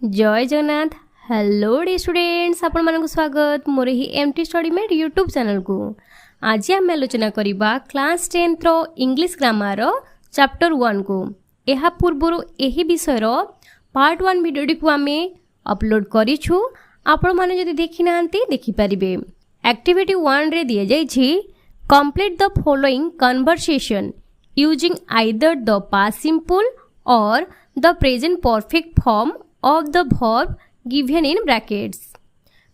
जय Jagannath. Hello day students, आपण मानक स्वागत मोर ही MT study mate YouTube channel को। आज आम आलोचना करवा क्लास 10 रो इंग्लिश ग्रामर चैप्टर 1 को। यह पूर्व यही विषय पार्ट 1 वीडियो को आम अपलोड करिछु। आपण माने जदि देखि नांती देखि परिबे। एक्टिविटी 1 रे दिए जाइछि complete the following conversation using either the past simple और the present perfect form of the verb given in brackets.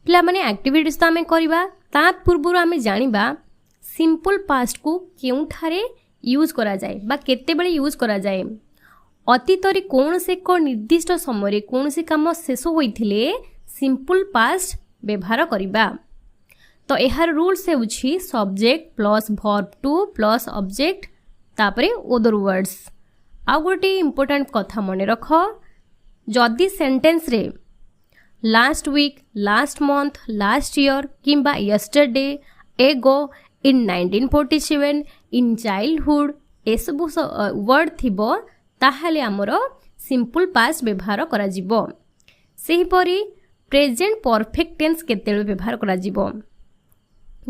पिला माने एक्टिविटीज तो आम करवा ता पूर्व आम जानिबा सिंपल पास्ट को केउठारे यूज करा जाए बा केते बेले यूज करा जाए। अतीत रे कौन से को निर्दिष्ट समय कौन से काम शेष होइथिले सिंपल पास्ट व्यवहार करबा। तो यार रूल्स हेउछि subject plus verb two plus object तापरे अदर वर्ड्स। आ गोटे इंपोर्टेंट कथा मने रख, जदि सेंटेंस रे last week last month last year किंबा yesterday ago in 1947 in childhood एसबु word थिबो ताहाले आमर सिंपल पास्ट व्यवहार करा जिवो। सेही परी प्रेजेंट परफेक्ट टेंस केतेबेले व्यवहार करा जिवो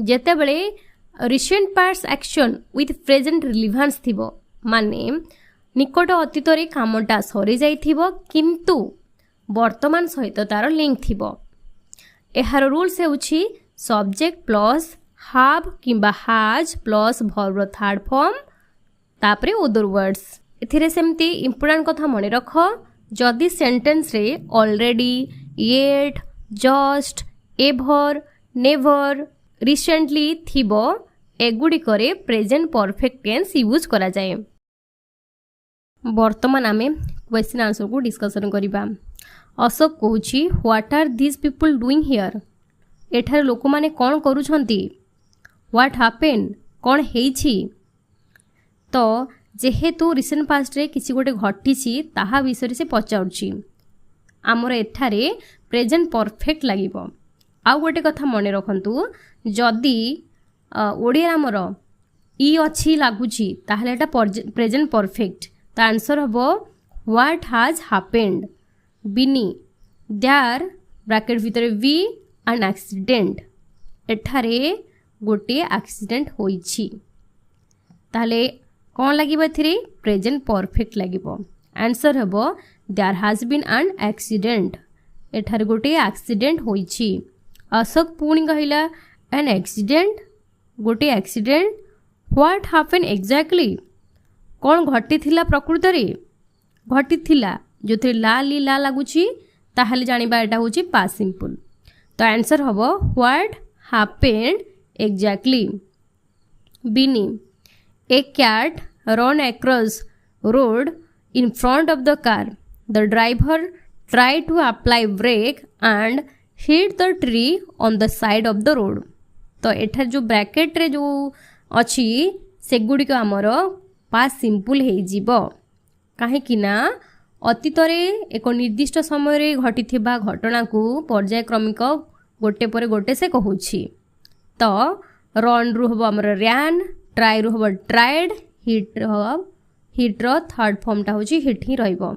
जेतेबेले recent past action with present relevance थिबो, माने निकट अतीत रे कामटा सरी जाइथिबो किंतु वर्तमान सहित तार लिंक थिबो। एहार रूल्स हेउछि सब्जेक्ट प्लस हाव किंबा हाज प्लस वर्ब रो थर्ड फॉर्म तापरे अदर वर्ड्स। एथिरे सेमती इंपोर्टेंट कथा मने रख, जदि सेंटेंस रे already yet just ever never recently थिबो एगुडी करे प्रेजेंट परफेक्ट टेंस यूज करा जाए। वर्तमान आमे क्वेश्चन आंसर को डिस्कशन करिबा। अशोक कहूछि what are this people doing here. एठार लोक माने कोन करूछंती। व्हाट हैपेन कोन हेइछि। तो जेहेतु रिसेंट पास्ट रे किछि गोटे घटिछि ताहा विषय से पचाउछि आमर एठारे प्रेजेंट परफेक्ट लागिबो। आ गोटे कथा मने रखंतु, जदि ओडिया आमर ई अछि लागुछि ताहले एटा प्रेजेंट परफेक्ट। तो आंसर हम what has happened Bini there bracket भितर वी एन एक्सीडेंट। एठारे गोटे एक्सीडेंट होइछि ताहले कौन लागिबो एथिरे प्रेजेंट परफेक्ट लागिबो। आंसर हम there has been an accident. एठारे गोटे एक्सीडेंट होइछि। अशोक पुणी कहिला एन एक्सीडेंट गोटे एक्सीडेंट। व्हाट हैपेन एग्जैक्टली कौन घटी थिला प्रकृत रे घटी थिला जो थे ला ली ला लागुछि ताहले जानिबा एटा होछि पास्ट सिंपल। तो आंसर हबो what happened exactly. Bini a cat run across road in front of the car. The driver try to apply brake and hit the tree on the side of the road. तो एठार जो bracket रे जो अछि सेगुडी को हमर past simple हे जीवो काहेकि ना अतीत रे एक निर्दिष्ट समय रे घटिथिबा घटना को पर्यायक्रमिक गोटे पर गोटे से कहूछि। तो रन रु हबो हमर रैन, ट्राई रु हबो ट्राइड, हिट रो थर्ड फॉर्म टा होछि हिट ही रहइबो।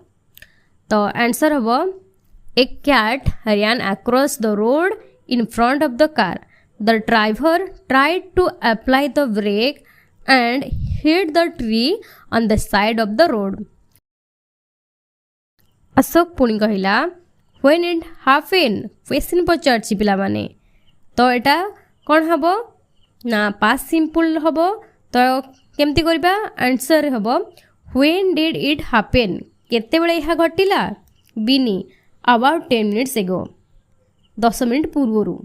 तो आंसर हबो a cat ran across the road in front of the car. The driver tried to apply the brake and hit the tree on the side of the road. Ashok पुणी कहिला when it happened question पचारछि पिला माने। तो एटा कोन हबो ना past simple हबो। तो केमती करबा आंसर हबो when did it happen केते बेले यहा घटिला। बिनी about 10 minutes ago 10 minute पूर्वरु।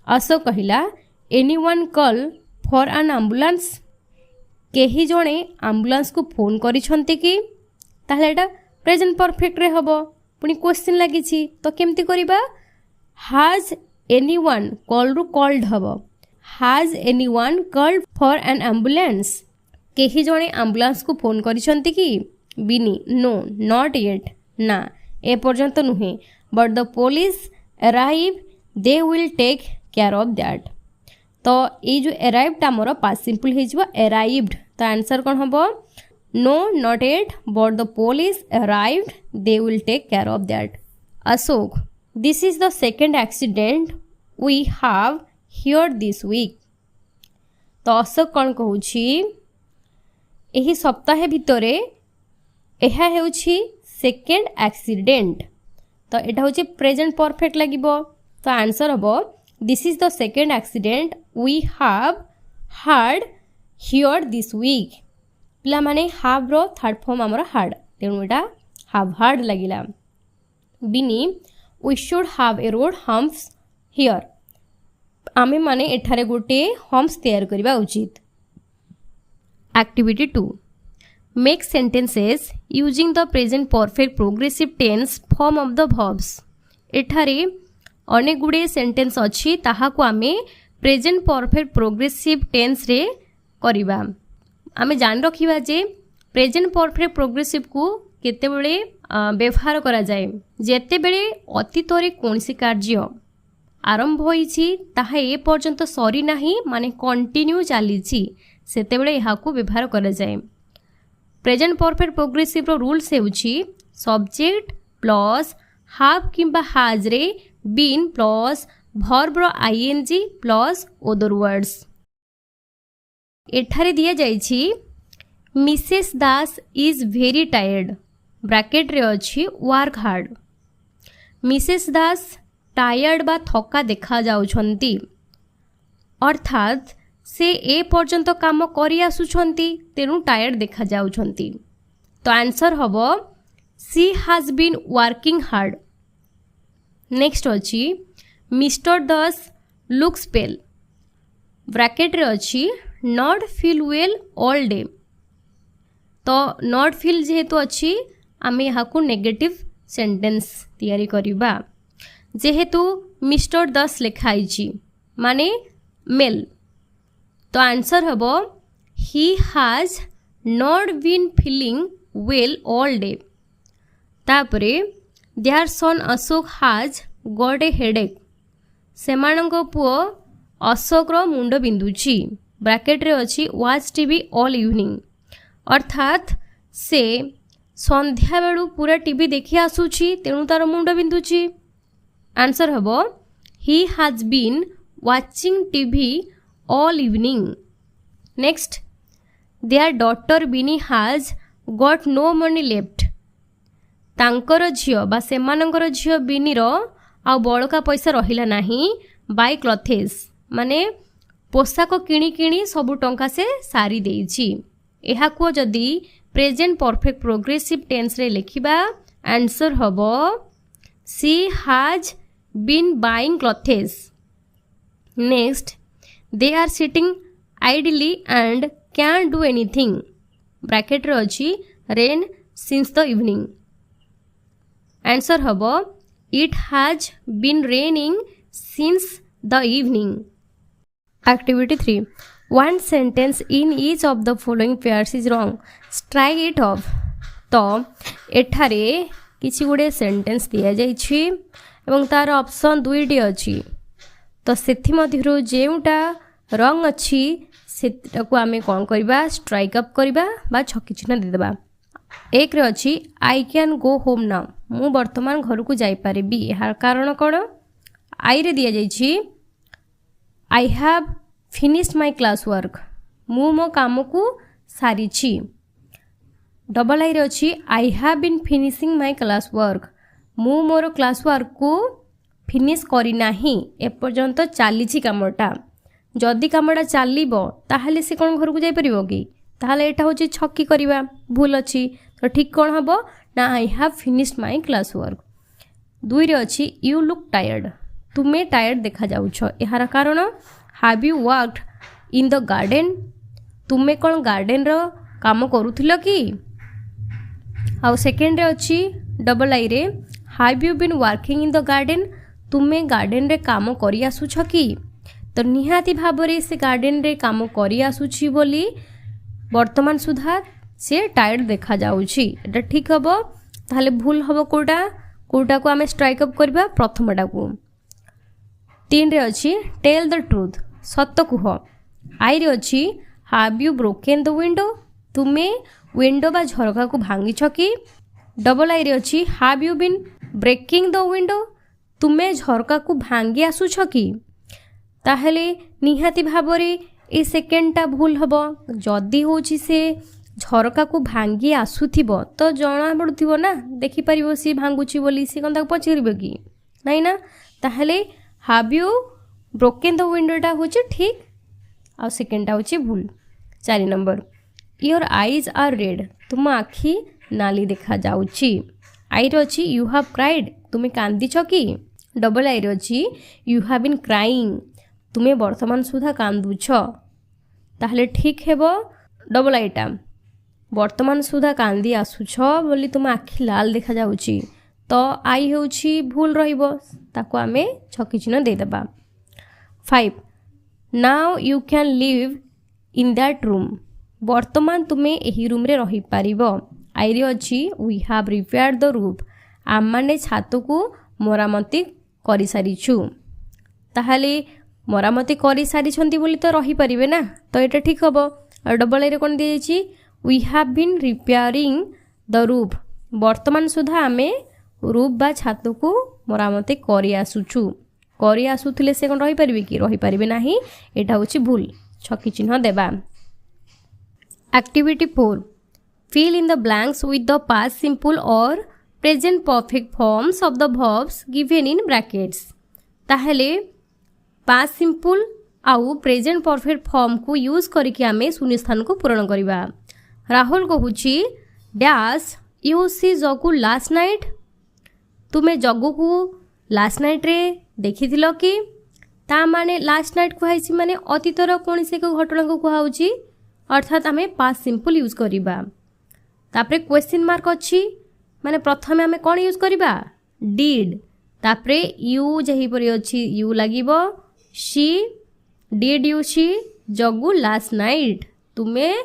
Ashok कहिला anyone call for an ambulance केही जणे एम्बुलेंस को फोन करिसंते कि ताहले एटा प्रेजेंट परफेक्ट रे हबो। पुनी क्वेश्चन लागिछि तो केमती करिबा हैज एनीवन कॉल रु कॉल्ड हबो। Has anyone called for an ambulance केही जणे एम्बुलेंस को फोन करिसंते कि। बिनी नो नॉट येट ना ए पर्यंत नुहे but the police arrive they will take care of that. तो ये जो अराइव्ड आमर पास्ट सिंपल हे जिवो अराइव्ड। तो आंसर कौन हबो no not yet but the police arrived they will take care of that. Ashok, this is the second accident we have here this week. तो अशोक कौन कहूछि एही सप्ताह भितरे एहा हेउछि सेकेंड एक्सीडेंट। तो एटा होछि प्रेजेंट परफेक्ट लागिबो। तो आंसर हबो this is the second accident we have heard here this week. पिला माने हाव रो थर्ड फॉर्म हमर हार्ड, तेणु एटा हाव हार्ड लागिला। Bini, we should have a road humps here. आमे माने एठारे गोटे हम्प्स तैयार करबा उचित। Activity 2, make sentences using the present perfect progressive tense form of the verbs. एठारे अनेक गुडे सेंटेंस अछि ताहाको आमे प्रेजेंट परफेक्ट प्रोग्रेसिव टेंस रे करिबा। आमे जान रखिबा जे प्रेजेंट परफेक्ट प्रोग्रेसिव को केतेबेले व्यवहार करा जाए जेतेबेले अतीतरे कोनसी कार्य आरंभ होईछि ताहा ए पर्यंत सरी नाही माने कंटिन्यू चलीछि सेतेबेले एहाको व्यवहार करा जाए। प्रेजेंट परफेक्ट प्रोग्रेसिव रो रूल्स हेउछि सब्जेक्ट प्लस हाव किंबा हाज रे बीन प्लस वर्ब रो आईएनजी प्लस अदर वर्ड्स। एठारे दिया जाइछि Mrs Das is very tired, bracket रे अछि work hard. Mrs Das tired बा थका देखा जाउछंती, अर्थात से ए पर्यंत काम करि आसुछंती तेनु टायर्ड देखा जाउछंती। तो आंसर हबो she has been working hard. Next अछि Mr Das looks pale, bracket रे अछि not feel well all day. तो नॉट फील जेहेतु अच्छी आमे यहाँ नेगेटिव सेंटेंस तैयारी करिबा। जेहेतु मिस्टर दास लिखाई माने मेल, तो आंसर हबो he has not been feeling well all day. तापरे their son Ashok has got a headache, सेमानंक पुओ अशोक रो मुंड बिंदुची, ब्रैकेट रे अछि वाच टीवी ऑल इवनिंग, अर्थात से संध्या बेलू पूरा टीवी देखि आसुची तेणु तार मुंड बिंदुची। आंसर हबो he has been watching TV all evening. Next, their daughter Bini has got no money left, तांकर झियो बा सेमानंकर झियो बिनी रो आ बळका पैसा रहिला नाही बाय क्लथेस, माने पोशाक किणी किणी सबु टंका से सारी देइछि। एहा को जदी प्रेजेंट परफेक्ट प्रोग्रेसिव टेंस रे लिखिबा आंसर हबो she has been buying clothes. Next, they are sitting idly and can do anything, bracket रे अछि rain since the evening. Answer हबो it has been raining since the evening. Activity 3, one sentence in each of the following pairs is wrong, strike it off। तो एठारे किछि गुडे sentence दिया जाइछि एवं तार ऑप्शन दुईटी अछि। तो सेथि मध्यरु जेउटा रंग अछि सेटाको आमे कोन करबा स्ट्राइक अप करबा बा छक्की चिन्ह दे देबा। एक रे अछि I can go home now, मु वर्तमान घर को जाई पारिबी। एहार कारण कोन? आई रे दिया जाइछि I have finished my class work, मु मो काम को सारी। डबल आई रे अछि I have been finishing my class work, मु मोर क्लास वर्क को फिनिश करी नाही, एपर्यंत चली कामटा। जदि कामटा चलिबो ताहले से कौन घर को जाई परिबो कि? ताहले एटा होछि छक्की करबा, भूल अछि। तो ठीक कौन हबो ना आई have finished my class work. दुई रे अछि यू लुक टायर्ड, तुमे टायर्ड देखा जाउछ। एहार कारण have you worked in the garden, तुमे कौन गार्डन रो काम करूथिलो कि? आउ सेकेंड रे अछि डबल आई रे have you been working in the garden, तुमे गार्डन रे काम करि आसुछ कि? तो निहाती भाबरे से गार्डन रे काम करि आसुछि बोली वर्तमान सुधा से टायर्ड देखा जाउछि। एटा ठीक हबो। ताहले भूल हबो कोटा कोटा को आमे स्ट्राइक अप करबा प्रथमटा को। तीन रे अछि टेल द ट्रुथ, सत्य कुह। आई रे अछि have you broken the window, तुमे विंडो बा झरका को भांगी छ कि? डबल आई रे अछि have you been breaking the window, ତୁମେ ଝରକାକୁ ଭାଙ୍ଗି ଆସୁଛ କି? ତାହେଲେ ନିହାତି ଭାବରେ ଏ ସେକେଣ୍ଡଟା ଭୁଲ ହେବ। ଯଦି ହେଉଛି ସେ ଝରକାକୁ ଭାଙ୍ଗି ଆସୁଥିବ ତ ଜଣାପଡ଼ୁଥିବ ନା, ଦେଖିପାରିବ ସିଏ ଭାଙ୍ଗୁଛି ବୋଲି, ସିଏ କ'ଣ ତାକୁ ପଚାରିବ କି? ନାଇଁ ନା। ତାହେଲେ ହାଭ୍ ୟୁ ବ୍ରୋକେନ୍ ଦ ୱିଣ୍ଡୋଟା ହେଉଛି ଠିକ୍, ଆଉ ସେକେଣ୍ଡଟା ହେଉଛି ଭୁଲ। 4 ନମ୍ବର, ୟୋର୍ ଆଇଜ୍ ଆର୍ ରେଡ୍, ତୁମ ଆଖି ନାଲି ଦେଖାଯାଉଛି। ଆଇରେ ଅଛି ୟୁ ହାଭ୍ କ୍ରାଇଡ୍, ତୁମେ କାନ୍ଦିଛ କି? ଡବଲ ଆଇରେ ଅଛି ୟୁ ହାଭ୍ ବିନ୍ କ୍ରାଇଂ, ତୁମେ ବର୍ତ୍ତମାନ ସୁଦ୍ଧା କାନ୍ଦୁଛ। ତାହେଲେ ଠିକ୍ ହେବ ଡବଲ ଆଇଟା। ବର୍ତ୍ତମାନ ସୁଦ୍ଧା କାନ୍ଦି ଆସୁଛ ବୋଲି ତୁମ ଆଖି ଲାଲ ଦେଖାଯାଉଛି, ତ ଆଇ ହେଉଛି ଭୁଲ ରହିବ, ତାକୁ ଆମେ ଛକି ଚିହ୍ନ ଦେଇଦେବା। 5, now you can live in that room, ବର୍ତ୍ତମାନ ତୁମେ ଏହି ରୁମ୍ରେ ରହିପାରିବ। ଆଇରେ ଅଛି we have repaired the roof, ଆମମାନେ ଛାତକୁ ମରାମତି କରିସାରିଛୁ। ତାହେଲେ ମରାମତି କରିସାରିଛନ୍ତି ବୋଲି ତ ରହିପାରିବେ ନା, ତ ଏଇଟା ଠିକ୍ ହେବ। ଆଉ ଡବଲ ଆଇରେ କ'ଣ ଦିଆଯାଇଛି? We have been repairing the roof, ବର୍ତ୍ତମାନ ସୁଦ୍ଧା ଆମେ ରୁଫ୍ ବା ଛାତକୁ ମରାମତି କରିଆସୁଛୁ। କରିଆସୁଥିଲେ ସେ କ'ଣ ରହିପାରିବେ କି? ରହିପାରିବେ ନାହିଁ, ଏଇଟା ହେଉଛି ଭୁଲ, ଛକି ଚିହ୍ନ ଦେବା। Activity 4, fill in the blanks with the past simple or present perfect forms of the verbs given in brackets। ତାହେଲେ past simple ଆଉ present perfect form को यूज करके आमे शून्य स्थान को पूरण करवा। राहुल कहूची डैश यू सी जगू लास्ट नाइट, तुम्हें जगू को लास्ट नाइट रे देखी कि? ता माने लास्ट नाइट कहुई माने अतीतर कौन से घटना को कहुची, अर्थात आमे पास्ट सिंपल यूज करवा। तापरे क्वेश्चन मार्क अच्छी माने प्रथम आमे कौन यूज करवा? डिड, तापरे यू जहीपरि अच्छी यू लागिबो, see did you see Jagu last night, तुम्हें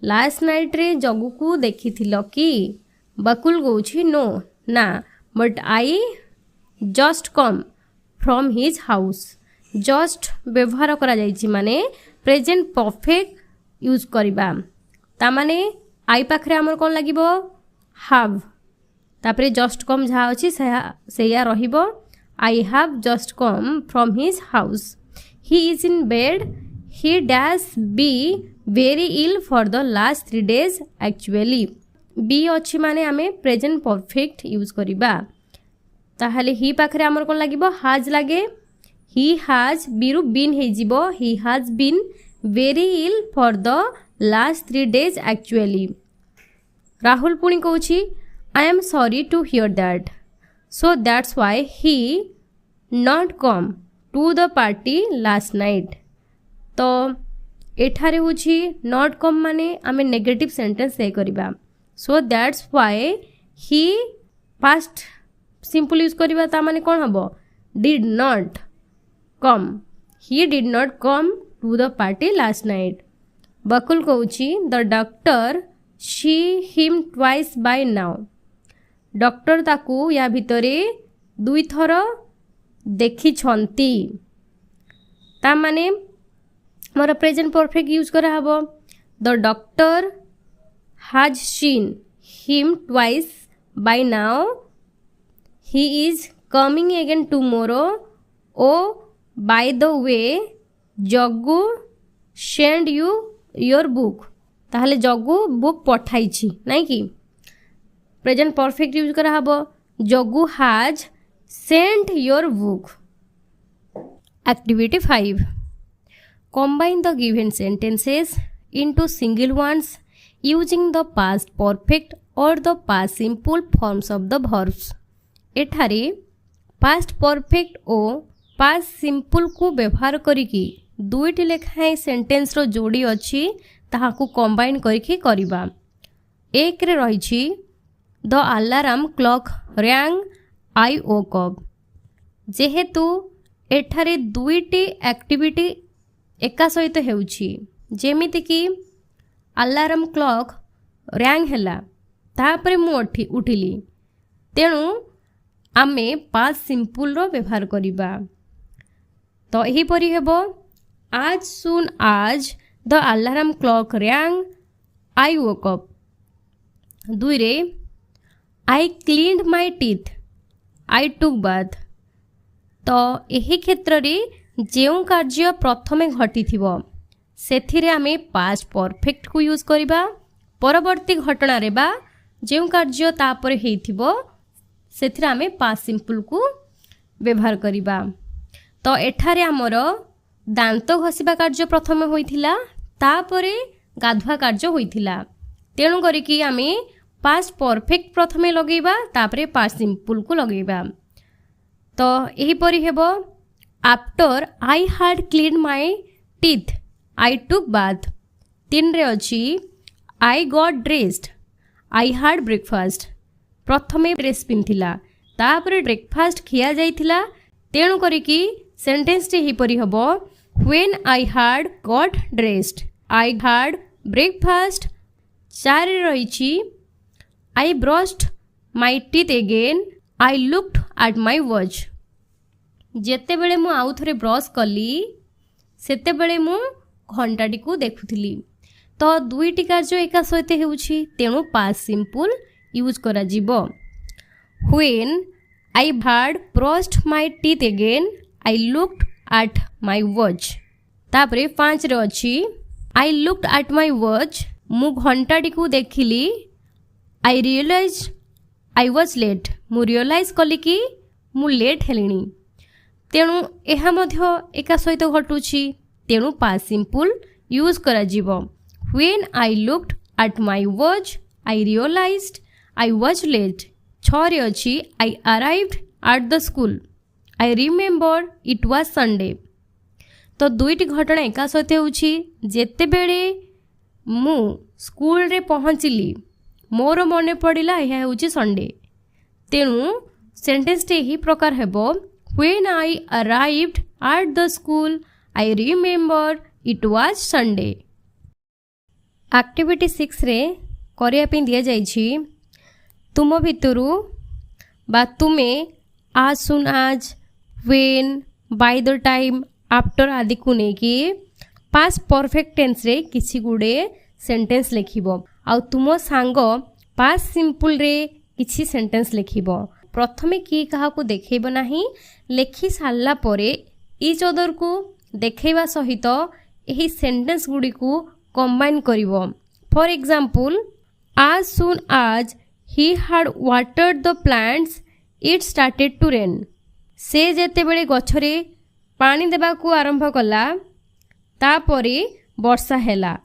लास्ट नाइट रे जगू को देखी कि? बकुल कहूची नो ना, but I just come from his house. Just व्यवहार करा जाइछि माने प्रेजेंट परफेक्ट यूज करवा। ता माने आई पाखरे हमर कोन लागिबो? हाव, तापरे जस्ट कम जहा अछि सेया रहिबो I have just come from his house. He is in bed, he dash be very ill for the last 3 days actually. Be अच्छी माने आमे प्रेजेंट परफेक्ट यूज करवा। ताहले ही पाखरे हमर कोन लागिबो? हाज लागे। ही हाज बीरु बीन हे जिवो, he has been very ill for the last 3 days actually. Rahul पुणी कहूची I am sorry to hear that, so that's why he not come to the party last night. तो एठारे होची नॉट कम माने आमे नेगेटिव सेंटेंस से करबा। So that's why he past simple use करबा, ता माने कोन हबो? Did not come, he did not come to the party last night. Bakul कहूची the doctor see him twice by now, doctor ताकू या भितरे 2 थर देखी छंती। ता माने मोर प्रेजेंट परफेक्ट यूज करा हबो। The doctor has seen him twice by now, he is coming again tomorrow, oh by the way Jaggu send you your book. ताहले जग्गू बुक पठाइछि नाइ कि? प्रेजेंट परफेक्ट यूज करा हबो Jaggu has sent your book. Activity 5, combine the given sentences into single ones using the past perfect or the past simple forms of the verbs। एठारे past perfect और past simple को व्यवहार करिकी 2टी लेखाएं sentence रो जोड़ी अछि, ताहाकू combine करिकी करिबा। 1 रे रहिछि the alarm clock rang I woke up. जेहेतु एठारे 2टी एक्टिविटी एका सहित हेउछि, जेमिति कि अलार्म क्लॉक रैंग हैला तापरे मु उठिली, तेणु आमे पास्ट सिंपल रो व्यवहार करिबा। तो एही परि हेबो आज सुन आज the alarm clock rang I woke up. 2 रे I cleaned my teeth I took bath. तो यही क्षेत्र में जो कार्य प्रथमे घटी से आमे पास्ट परफेक्ट को यूज करिबा। परवर्ती घटना रे बा जो कार्य तापर हेइथिबो सेथिरे आमे पास्ट सिंपल को व्यवहार करिबा। तो एठारे आमर दांत घसीबा कार्य प्रथमे होइथिला, तापरे गाधुआ कार्य होइथिला। तेणु करिकी आमे पास्ट परफेक्ट प्रथमे लगेइबा, तापरे पास्ट सिंपल को लगेइबा। तो यही परि हेबो after I had clean my teeth I took bath. 3 रे अछि I got dressed I had breakfast. प्रथमे ड्रेस पिंथिला, तापरे ब्रेकफास्ट खिया जाइथिला। तेणु करिकी सेंटेंस टे ही परि हबो when I had got dressed I had breakfast. 4 रे रहिछि I brushed my teeth again I looked at my watch. जेते बेले मु आउ थरे ब्रश कली सेते बेले मु घंटाटी को देखुथिली। तो दुईटी कार्य एका सहित हेउछि, तेणु पास्ट सिंपल यूज करा जिवो। When I had brushed my teeth again I looked at my watch. तापरे 5 रे अछि आई लुक्ड एट माय वॉच मु घंटाटी को देखिली। आई रियलाइज आई वाज लेट मु रियलाइज कली कि मु लेट हेलिनी। तेणु एहा मध्य एका सहित घटुछि, तेणु पास्ट सिंपल यूज करा जिवो। When I looked at my watch I realised I was late. 6 रे अछि I arrived at the school I remember it was Sunday. तो दुईटी घटना एका सहित होउछि। जेते बेले मु स्कूल रे पहुँचली मोर मने पड़िला यह होउछि संडे। तेणु सेंटेंस टे ही प्रकार हेबो when I arrived at the school I remember it was Sunday. Activity 6 रे करिया पे दिया जाइछि तुम भितरु बा तुमे आज सुन आज when by the time after आदि को नेकी पास्ट परफेक्ट टेंस रे किछि गुडे सेंटेंस लिखिबो। आ तुम सांग पास्ट सिंपल रे किछि सेंटेंस लिखिबो। प्रथमे कि कहा को देखैबो नाही, लेखि सारला परे इच अदर को देखैबा सहित एही सेंटेंस गुडी को कंबाइन करिवो। For example as soon as he had watered the plants it started to rain। से जेते बेले गछरे पानी देबा को आरंभ कला तापरे वर्षा हैला।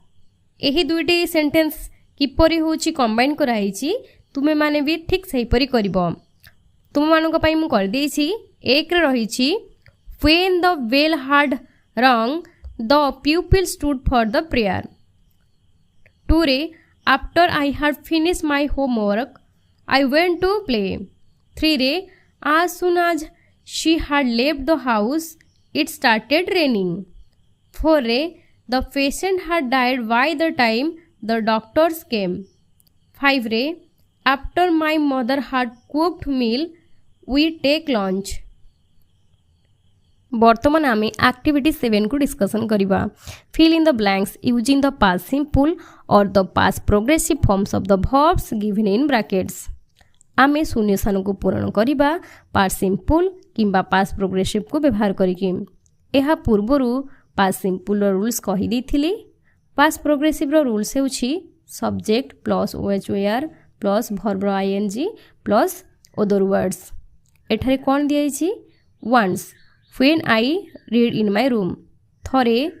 एही दुईटी सेंटेंस किपरि होची कंबाइन कराइछि तुमे माने भी ठीक सही परि करिवो। तुम मानक पई मु कर देछि। 1 रे रहिछि when the bell had rung the pupil stood for the prayer। 2 रे after I had finished my homework I went to play। 3 रे as soon as she had left the house it started raining। 4 रे the patient had died by the time the doctors came। 5 रे after my mother had cooked meal we take lunch। वर्तमान आमे activity 7 को discussion करिबा। Fill in the blanks using the past simple और the past progressive forms of the verbs given in brackets. आमे शून्य स्थान को पूरण करिबा पास्ट सिंपल किंबा पास्ट प्रोग्रेसिव को व्यवहार करिकि। एहा पूर्वरु पास्ट सिंपल रो रूल्स कहि दैथिली। पास्ट प्रोग्रेसिव रो रूल्स हेउछि subject plus OH were plus verb रो आईएनजी प्लस अदर वर्ड्स। एठारे कोन दियाइछि once when I read in my room. थरे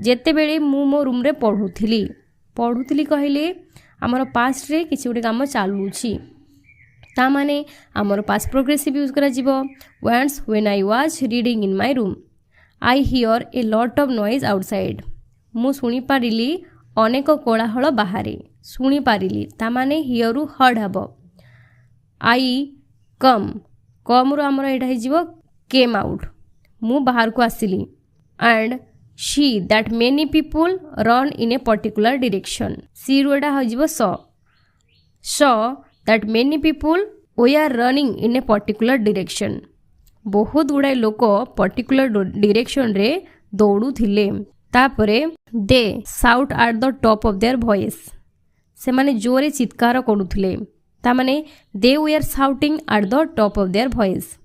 जेते बेले मु मो रूम रे पढुथिली कहले हमर पास्ट रे किछि गुटे काम चालुछि ता माने हमर पास्ट प्रोग्रेसिव यूज करा जिवो। Once when I was reading in my room I hear a lot of noise outside. मु सुनी पारिली अनेक कोलाहल बाहरे। सुनी पारिली ता माने हियर रु हर्ड हबो। आई कम रो हमर एटा हे जिवो केम आउट। मु बाहर को आसिली। And she that many people run in a particular direction. See रो एटा हो जिवो so that many people we are running in a particular direction. बहुत गुड़ाए लोक पर्टिकुलर डायरेक्शन रे दौड़ुथिले। तापरे they shout at the top of their voice. से माने जोरे चित्कार करुथिले। तामाने they were shouting at the top of their voice.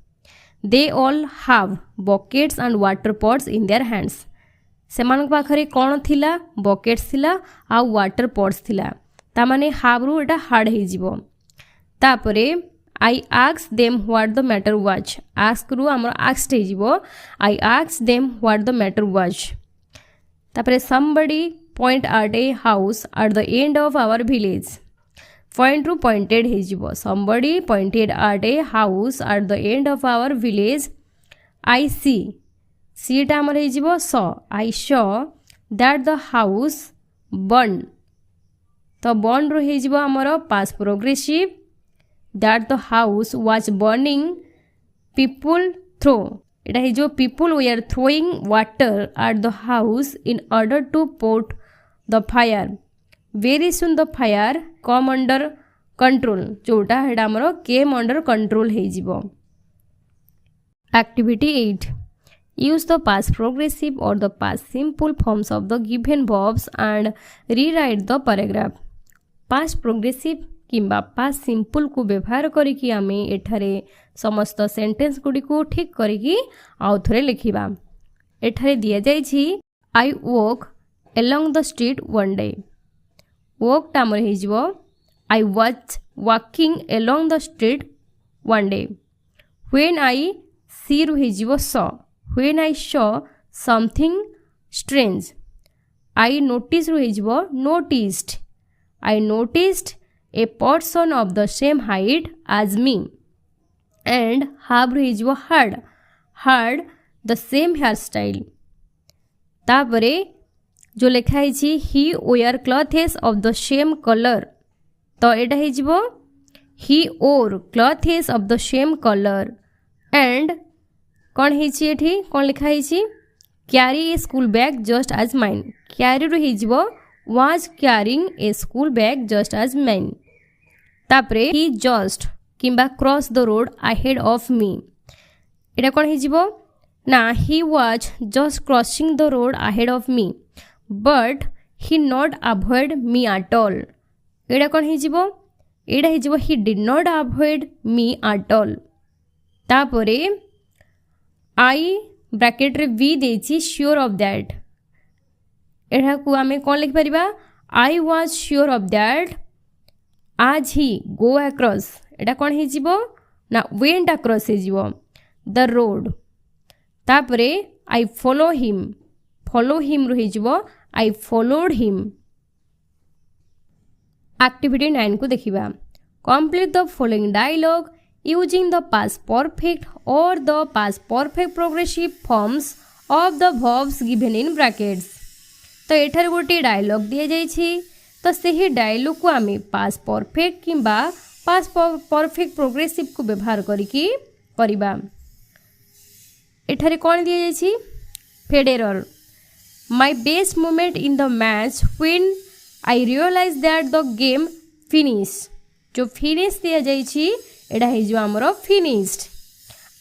They all have buckets and water pots in their hands. सेमान पाखरे कौन थिला बकेट्स थिला आ वाटर पॉट्स थिला तामाने हाव रु एटा हार्ड हे जिवो। तापरे I ask them what the matter was. Ask रु हमर आस्क्ड हे जिवो I ask them what the matter was. तापरे somebody point at a house at the end of our village. Point रु पॉइंटेड हे जिवो somebody pointed at a house at the end of our village. I see सीटा आमर हे जिवो saw. I saw that the house burn. तो burn रो हे जिवो आमर past progressive. That the house was burning people throw एटा हे जो people were throwing water at the house in order to put the fire. Very soon the fire come under control जोटा हेडा आमर केम अंडर कंट्रोल हे जिवो। Activity 8 use the past progressive or the past simple forms of the given verbs and rewrite the paragraph। past progressive किंबा past simple को व्यवहार करिकी आमे एठारे समस्त सेंटेंस गुडी को ठीक करिकी आउ थरे लिखिबा। एठारे दिया जाय छी I walk along the street one day। walk टामर हे जिवो I was walking along the street one day। when I see रु हे जिवो saw। when I saw something strange I noticed रु हे जिवो noticed। I noticed a person of the same height as me and have रु हे जिवो had the same hairstyle। तापरे जो लिखा है छी he wear clothes of the same color तो एटा है जिवो he wore clothes of the same color and कौन है एठी कौन लिखा है carry a school bag just as mine. Carry रु he was carrying a school bag just as mine. तापरे ही जस्ट किंबा cross the road ahead of me एटा कौन हो ना he was just crossing the road ahead of me but he not avoid me at all. एटा कौन हो एटा he did not avoid me at all. तापरे आई ब्रैकेट रे वी देछि श्योर ऑफ दैट एटा को आमे कोन लिख परिबा I was sure of that आज ही गो अक्रॉस एटा कोन हे जिवो ना वेंट अक्रॉस हे जिवो द रोड। तापरे आई फॉलो हिम रो हे जिवो आई फॉलोड हिम। एक्टिविटी 9 को देखिबा complete the following dialogue using the past perfect or the past perfect progressive forms of the verbs given in brackets। तो एठार गोटे dialogue दिया जाइछि तो सही डायलॉग को आमे past perfect किंबा past perfect progressive को व्यवहार करिकी करिबा। एठारे कोन दिया जाइछि Federer my best moment in the match when I realized that the game finished। जो finish दिया जाइछि एटा है जो हमरो finished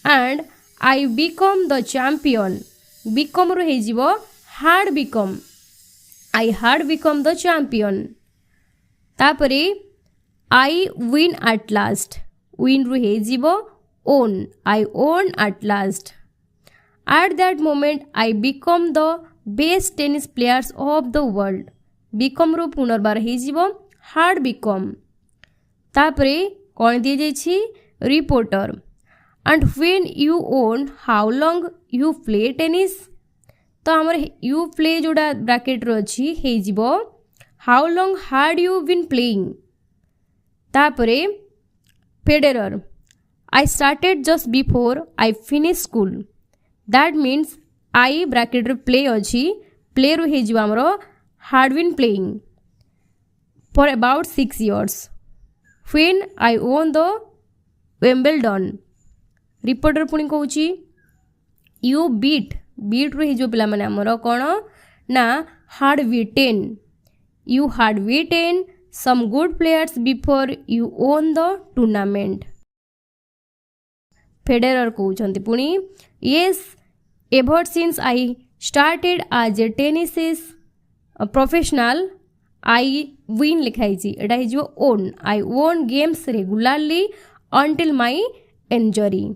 and I become the champion. Become रो हे जिवो had become I had become the champion. तापरे I win at last win रो हे जिवो won I won at last. At that moment I become the best tennis players of the world. Become रो पुनर्बार हे जिवो हार्ड बिकम। तापरे कौन दिए जाइछि reporter and when you won how long you play tennis तो हमर यू प्ले जोड़ा ब्रैकेट रो अछि हे जिवो how long had you been playing. तापरे Federer I started just before I finish school that means I bracket रो play अछि प्ले रो हे जिवो हमरो had been playing for about 6 years when I won the Wimbledon। Reporter पुणी कहूँ you beat रो जो पिला माने हमर कौन ना had beaten you had beaten some good players before you won the tournament. Federer कहते पुणी yes ever since I started as a tennis professional I win लिखाई एटा हो won I won games regularly until my injury